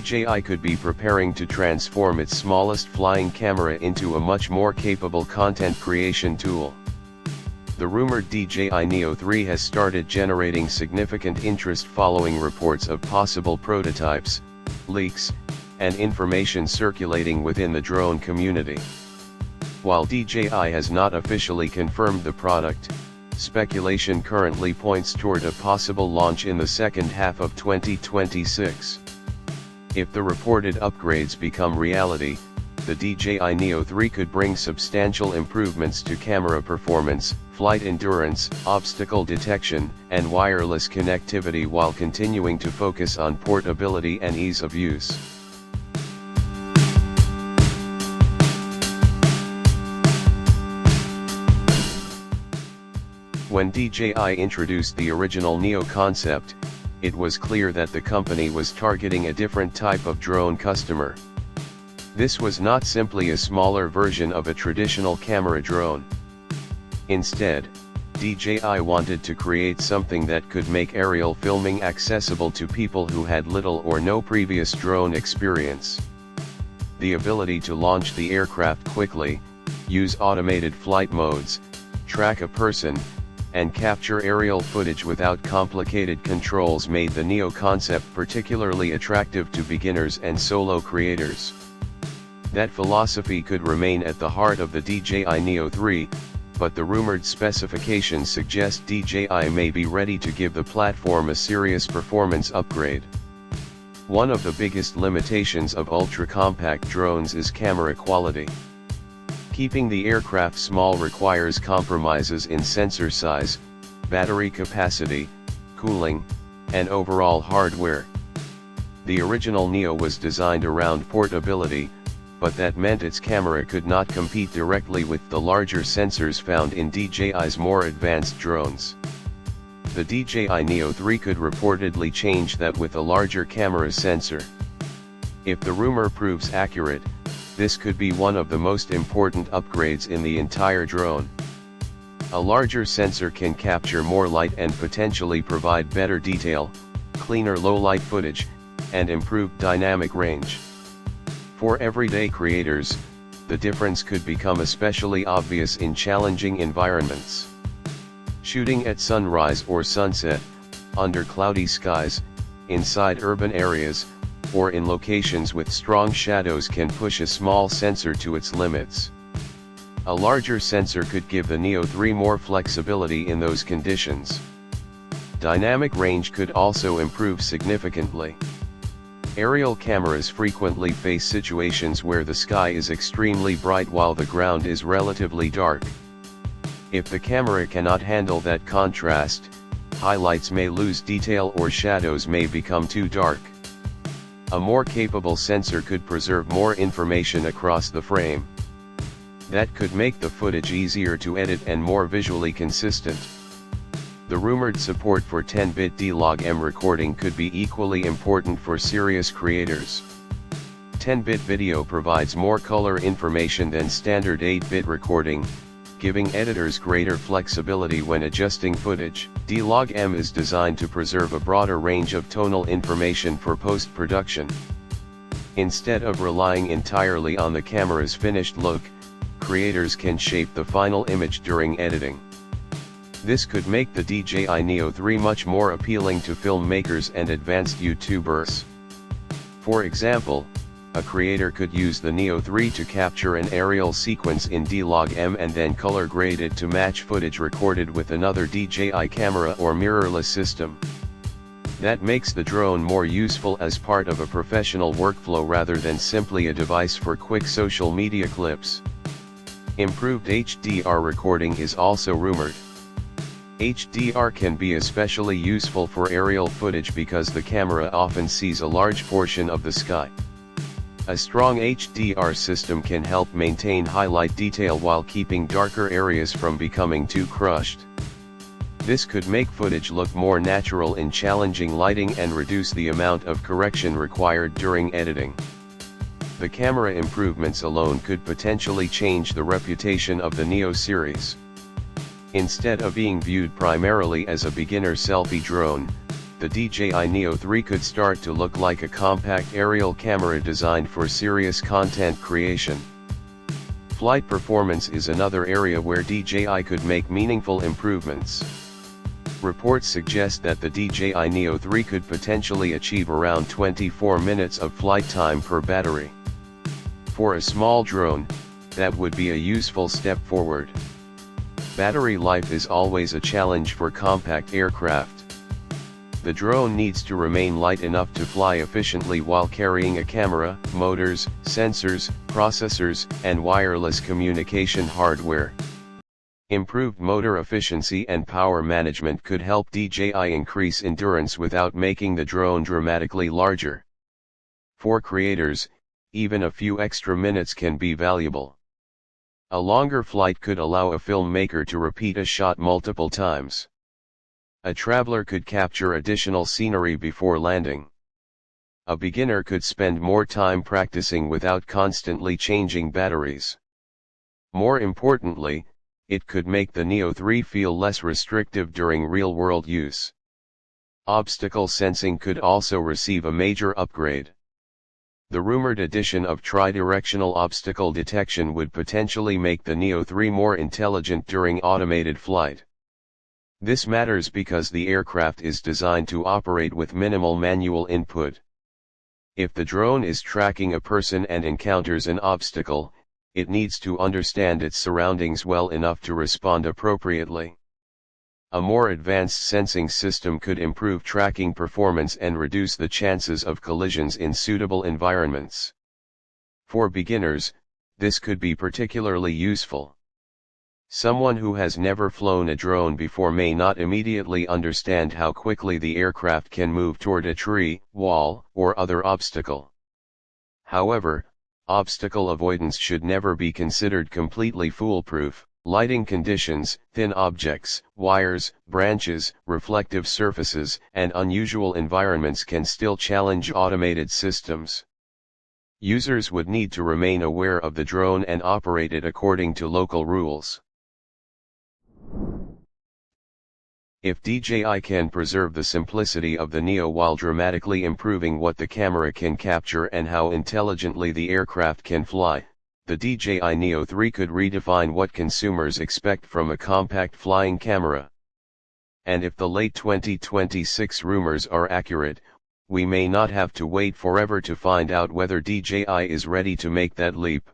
DJI could be preparing to transform its smallest flying camera into a much more capable content creation tool. The rumored DJI Neo 3 has started generating significant interest following reports of possible prototypes, leaks, and information circulating within the drone community. While DJI has not officially confirmed the product, speculation currently points toward a possible launch in the second half of 2026. If the reported upgrades become reality, the DJI Neo 3 could bring substantial improvements to camera performance, flight endurance, obstacle detection, and wireless connectivity while continuing to focus on portability and ease of use. When DJI introduced the original Neo concept, it was clear that the company was targeting a different type of drone customer. This was not simply a smaller version of a traditional camera drone. Instead, DJI wanted to create something that could make aerial filming accessible to people who had little or no previous drone experience. The ability to launch the aircraft quickly, use automated flight modes, track a person, and capture aerial footage without complicated controls made the Neo concept particularly attractive to beginners and solo creators. That philosophy could remain at the heart of the DJI Neo 3, but the rumored specifications suggest DJI may be ready to give the platform a serious performance upgrade. One of the biggest limitations of ultra-compact drones is camera quality. Keeping the aircraft small requires compromises in sensor size, battery capacity, cooling, and overall hardware. The original Neo was designed around portability, but that meant its camera could not compete directly with the larger sensors found in DJI's more advanced drones. The DJI Neo 3 could reportedly change that with a larger camera sensor. If the rumor proves accurate, this could be one of the most important upgrades in the entire drone. A larger sensor can capture more light and potentially provide better detail, cleaner low-light footage, and improved dynamic range. For everyday creators, the difference could become especially obvious in challenging environments. Shooting at sunrise or sunset, under cloudy skies, inside urban areas, or in locations with strong shadows can push a small sensor to its limits. A larger sensor could give the Neo 3 more flexibility in those conditions. Dynamic range could also improve significantly. Aerial cameras frequently face situations where the sky is extremely bright while the ground is relatively dark. If the camera cannot handle that contrast, highlights may lose detail or shadows may become too dark. A more capable sensor could preserve more information across the frame. That could make the footage easier to edit and more visually consistent. The rumored support for 10-bit D-Log-M recording could be equally important for serious creators. 10-bit video provides more color information than standard 8-bit recording, giving editors greater flexibility when adjusting footage. D-Log-M is designed to preserve a broader range of tonal information for post-production. Instead of relying entirely on the camera's finished look, creators can shape the final image during editing. This could make the DJI Neo 3 much more appealing to filmmakers and advanced YouTubers. For example, a creator could use the Neo 3 to capture an aerial sequence in D-Log-M and then color grade it to match footage recorded with another DJI camera or mirrorless system. That makes the drone more useful as part of a professional workflow rather than simply a device for quick social media clips. Improved HDR recording is also rumored. HDR can be especially useful for aerial footage because the camera often sees a large portion of the sky. A strong HDR system can help maintain highlight detail while keeping darker areas from becoming too crushed. This could make footage look more natural in challenging lighting and reduce the amount of correction required during editing. The camera improvements alone could potentially change the reputation of the Neo series. Instead of being viewed primarily as a beginner selfie drone, the DJI Neo 3 could start to look like a compact aerial camera designed for serious content creation. Flight performance is another area where DJI could make meaningful improvements. Reports suggest that the DJI Neo 3 could potentially achieve around 24 minutes of flight time per battery. For a small drone, that would be a useful step forward. Battery life is always a challenge for compact aircraft. The drone needs to remain light enough to fly efficiently while carrying a camera, motors, sensors, processors, and wireless communication hardware. Improved motor efficiency and power management could help DJI increase endurance without making the drone dramatically larger. For creators, even a few extra minutes can be valuable. A longer flight could allow a filmmaker to repeat a shot multiple times. A traveler could capture additional scenery before landing. A beginner could spend more time practicing without constantly changing batteries. More importantly, it could make the Neo 3 feel less restrictive during real-world use. Obstacle sensing could also receive a major upgrade. The rumored addition of tri-directional obstacle detection would potentially make the Neo 3 more intelligent during automated flight. This matters because the aircraft is designed to operate with minimal manual input. If the drone is tracking a person and encounters an obstacle, it needs to understand its surroundings well enough to respond appropriately. A more advanced sensing system could improve tracking performance and reduce the chances of collisions in suitable environments. For beginners, this could be particularly useful. Someone who has never flown a drone before may not immediately understand how quickly the aircraft can move toward a tree, wall, or other obstacle. However, obstacle avoidance should never be considered completely foolproof. Lighting conditions, thin objects, wires, branches, reflective surfaces, and unusual environments can still challenge automated systems. Users would need to remain aware of the drone and operate it according to local rules. If DJI can preserve the simplicity of the Neo while dramatically improving what the camera can capture and how intelligently the aircraft can fly, the DJI Neo 3 could redefine what consumers expect from a compact flying camera. And if the late 2026 rumors are accurate, we may not have to wait forever to find out whether DJI is ready to make that leap.